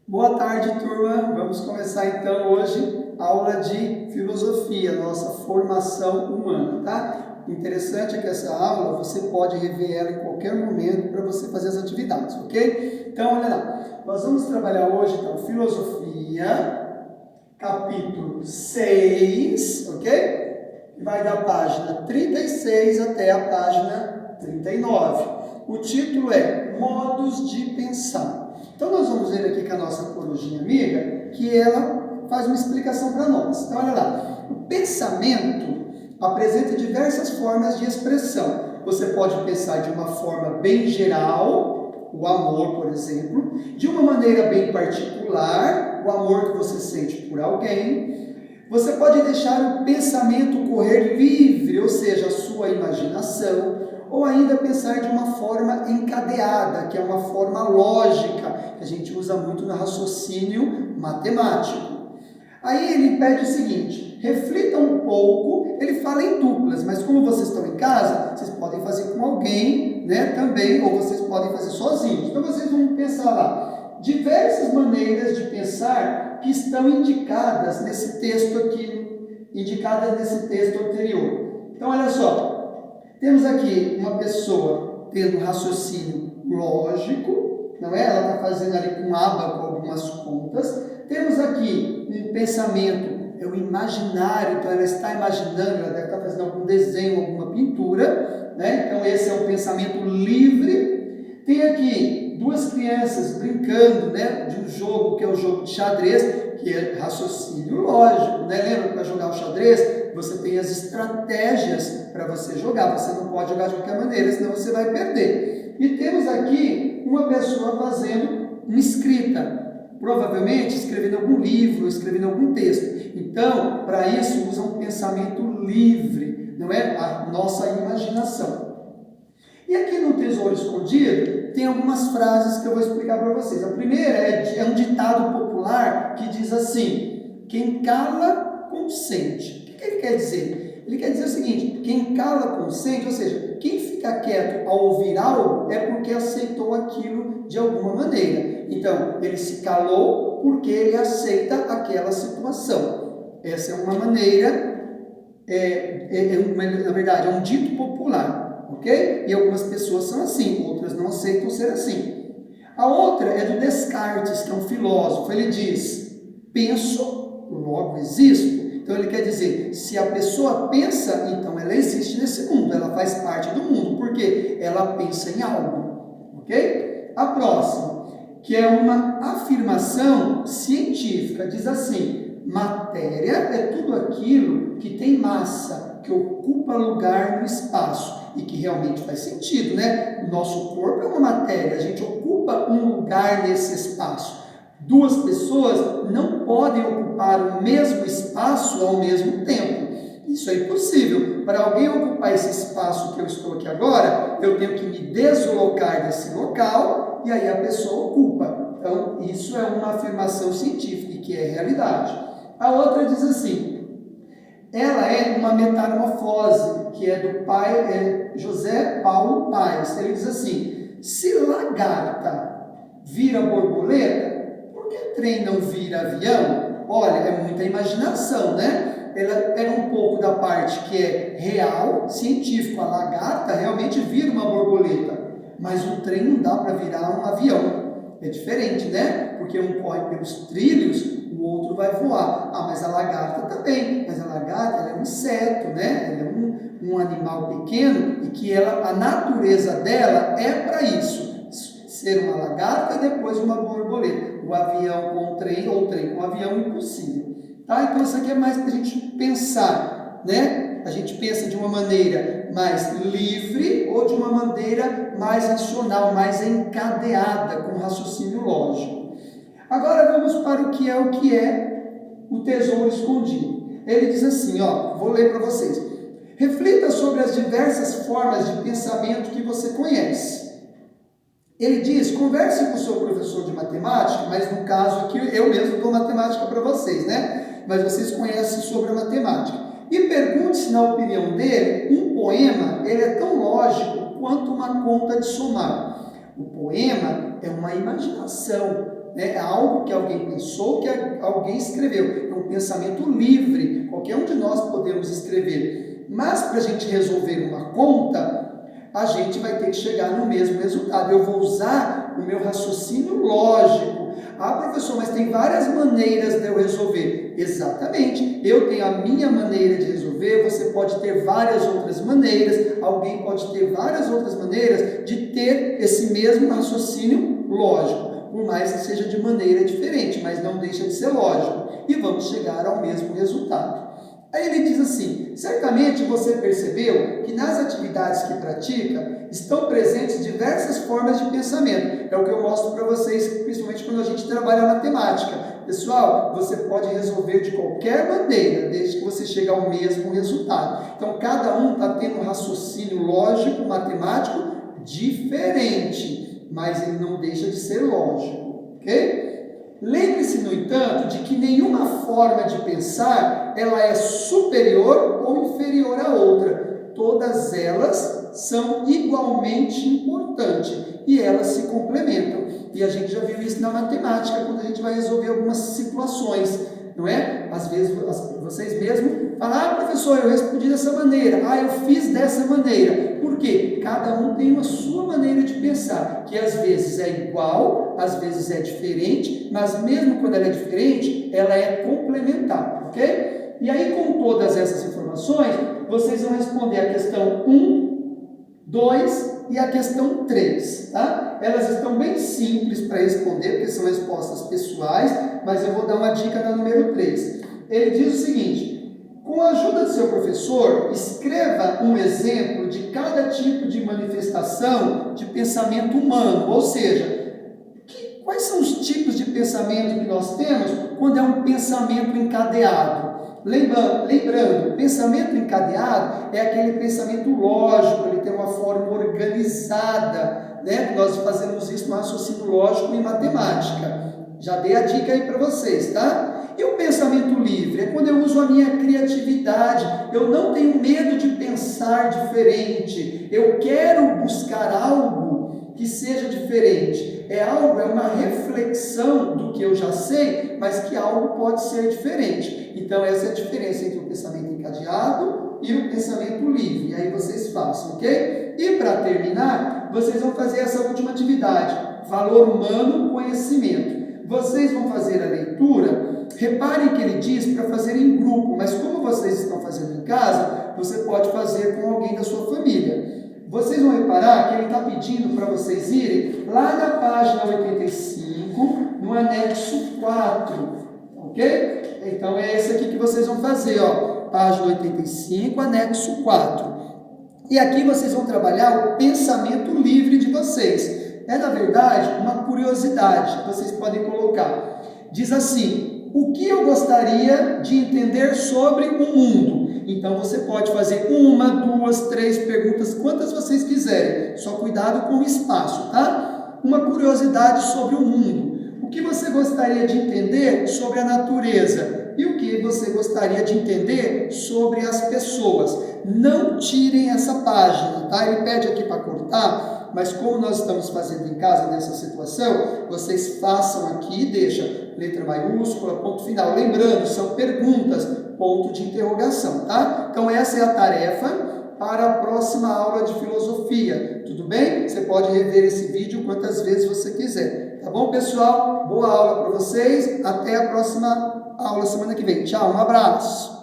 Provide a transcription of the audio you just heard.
Boa tarde, turma. Vamos começar então hoje a aula de filosofia, nossa formação humana, tá? O interessante é que essa aula você pode rever ela em qualquer momento para você fazer as atividades, ok? Então, olha lá. Nós vamos trabalhar hoje, então, filosofia, capítulo 6, ok? E vai da página 36 até a página 39. O título é Modos de Pensar. Então, nós vamos ver aqui com a nossa corujinha amiga que ela faz uma explicação para nós. Então, olha lá. O pensamento apresenta diversas formas de expressão. Você pode pensar de uma forma bem geral, o amor, por exemplo, de uma maneira bem particular, o amor que você sente por alguém. Você pode deixar o pensamento correr livre, ou seja, a sua imaginação, ou ainda pensar de uma forma encadeada, que é uma forma lógica, que a gente usa muito no raciocínio matemático. Aí ele pede o seguinte, reflita um pouco, ele fala em duplas, mas como vocês estão em casa, vocês podem fazer com alguém, né, também, ou vocês podem fazer sozinhos. Então vocês vão pensar lá, diversas maneiras de pensar que estão indicadas nesse texto aqui, indicadas nesse texto anterior. Então olha só, temos aqui uma pessoa tendo um raciocínio lógico, não é? Ela está fazendo ali com ábaco algumas contas. Temos aqui um pensamento, é o imaginário, então ela está imaginando, ela deve estar fazendo algum desenho, alguma pintura, né? Então esse é um pensamento livre. Tem aqui duas crianças brincando, né, de um jogo que é o jogo de xadrez, que é raciocínio lógico, né? Lembra que para jogar o xadrez você tem as estratégias para você jogar, você não pode jogar de qualquer maneira, senão você vai perder. E temos aqui uma pessoa fazendo uma escrita, provavelmente escrevendo algum livro, escrevendo algum texto. Então, para isso, usa um pensamento livre, não é? A nossa imaginação. E aqui no Tesouro Escondido, tem algumas frases que eu vou explicar para vocês. A primeira é um ditado popular que diz assim, quem cala, consente. O que ele quer dizer? Ele quer dizer o seguinte, quem cala, consente, ou seja, quem fica quieto ao ouvir algo é porque aceitou aquilo de alguma maneira. Então, ele se calou porque ele aceita aquela situação. Essa é uma maneira, na verdade, é um dito popular, ok? E algumas pessoas são assim, outras não aceitam ser assim. A outra é do Descartes, que é um filósofo. Ele diz, penso, logo existo. Então ele quer dizer, se a pessoa pensa, então ela existe nesse mundo, ela faz parte do mundo, porque ela pensa em algo, ok? A próxima, que é uma afirmação científica, diz assim, matéria é tudo aquilo que tem massa, que ocupa lugar no espaço, e que realmente faz sentido, né? O nosso corpo é uma matéria, a gente ocupa um lugar nesse espaço. Duas pessoas não podem ocupar o mesmo espaço ao mesmo tempo. Isso é impossível. Para alguém ocupar esse espaço que eu estou aqui agora, eu tenho que me deslocar desse local e aí a pessoa ocupa. Então, isso é uma afirmação científica e que é realidade. A outra diz assim, ela é uma metamorfose, que é do pai José Paulo Paes. Ele diz assim, se lagarta vira borboleta, por que trem não vira avião? Olha, é muita imaginação, né? Ela pega um pouco da parte que é real, científico. A lagarta realmente vira uma borboleta, mas um trem não dá para virar um avião. É diferente, né? Porque um corre pelos trilhos, o outro vai voar. Ah, mas a lagarta também. Mas a lagarta ela é um inseto, né? Ela é um animal pequeno e que a natureza dela é para isso. Ser uma lagarta e depois uma borboleta. O avião com o trem ou o trem com o avião, impossível. Tá? Então isso aqui é mais para a gente pensar, né? A gente pensa de uma maneira mais livre ou de uma maneira mais racional, mais encadeada, com raciocínio lógico. Agora vamos para o que é o tesouro escondido. Ele diz assim, ó, vou ler para vocês. Reflita sobre as diversas formas de pensamento que você conhece. Ele diz, converse com o seu professor de matemática, mas no caso aqui eu mesmo dou matemática para vocês, né? Mas vocês conhecem sobre a matemática. E pergunte se, na opinião dele, um poema ele é tão lógico quanto uma conta de somar. O poema é uma imaginação, né? É algo que alguém pensou, que alguém escreveu. É um pensamento livre, qualquer um de nós podemos escrever. Mas para a gente resolver uma conta, a gente vai ter que chegar no mesmo resultado. Eu vou usar o meu raciocínio lógico. Ah, professor, mas tem várias maneiras de eu resolver. Exatamente. Eu tenho a minha maneira de resolver, você pode ter várias outras maneiras, alguém pode ter várias outras maneiras de ter esse mesmo raciocínio lógico, por mais que seja de maneira diferente, mas não deixa de ser lógico. E vamos chegar ao mesmo resultado. Aí ele diz assim: certamente você percebeu que nas atividades que pratica estão presentes diversas formas de pensamento. É o que eu mostro para vocês, principalmente quando a gente trabalha a matemática. Pessoal, você pode resolver de qualquer maneira, desde que você chegue ao mesmo resultado. Então, cada um está tendo um raciocínio lógico, matemático diferente, mas ele não deixa de ser lógico, ok? Lembre-se, no entanto, de que nenhuma forma de pensar ela é superior ou inferior à outra. Todas elas são igualmente importantes e elas se complementam. E a gente já viu isso na matemática, quando a gente vai resolver algumas situações, não é? Às vezes vocês mesmos falam: ah, professor, eu respondi dessa maneira, ah, eu fiz dessa maneira. Por quê? Cada um tem uma sua maneira de pensar, que às vezes é igual, às vezes é diferente, mas mesmo quando ela é diferente, ela é complementar, ok? E aí, com todas essas informações, vocês vão responder a questão 1, 2 e a questão 3, tá? Elas estão bem simples para responder, porque são respostas pessoais, mas eu vou dar uma dica na número 3. Ele diz o seguinte: com a ajuda do seu professor, escreva um exemplo de cada tipo de manifestação de pensamento humano, ou seja, quais são os tipos de pensamento que nós temos quando é um pensamento encadeado? Lembrando, pensamento encadeado é aquele pensamento lógico, ele tem uma forma organizada, né? Nós fazemos isso no raciocínio lógico em matemática. Já dei a dica aí para vocês, tá? E o pensamento livre? É quando eu uso a minha criatividade, eu não tenho medo de pensar diferente, eu quero buscar algo que seja diferente. É uma reflexão do que eu já sei, mas que algo pode ser diferente. Então essa é a diferença entre o pensamento encadeado e o pensamento livre. E aí vocês façam, ok? E para terminar, vocês vão fazer essa última atividade: valor humano, conhecimento. Vocês vão fazer a leitura. Reparem que ele diz para fazer em grupo, mas como vocês estão fazendo em casa, você pode fazer com alguém da sua família. Vocês vão reparar que ele está pedindo para vocês irem lá na página 85, no anexo 4, ok? Então é esse aqui que vocês vão fazer, ó, página 85, anexo 4. E aqui vocês vão trabalhar o pensamento livre de vocês. É, na verdade, uma curiosidade que vocês podem colocar. Diz assim: o que eu gostaria de entender sobre o mundo? Então você pode fazer 1, 2, 3 perguntas, quantas vocês quiserem. Só cuidado com o espaço, tá? Uma curiosidade sobre o mundo. O que você gostaria de entender sobre a natureza? E o que você gostaria de entender sobre as pessoas? Não tirem essa página, tá? Ele pede aqui para cortar, mas como nós estamos fazendo em casa nessa situação, vocês façam aqui e deixa letra maiúscula, ponto final. Lembrando, são perguntas, ponto de interrogação, tá? Então essa é a tarefa para a próxima aula de filosofia, tudo bem? Você pode rever esse vídeo quantas vezes você quiser, tá bom, pessoal? Boa aula para vocês, até a próxima aula semana que vem. Tchau, um abraço!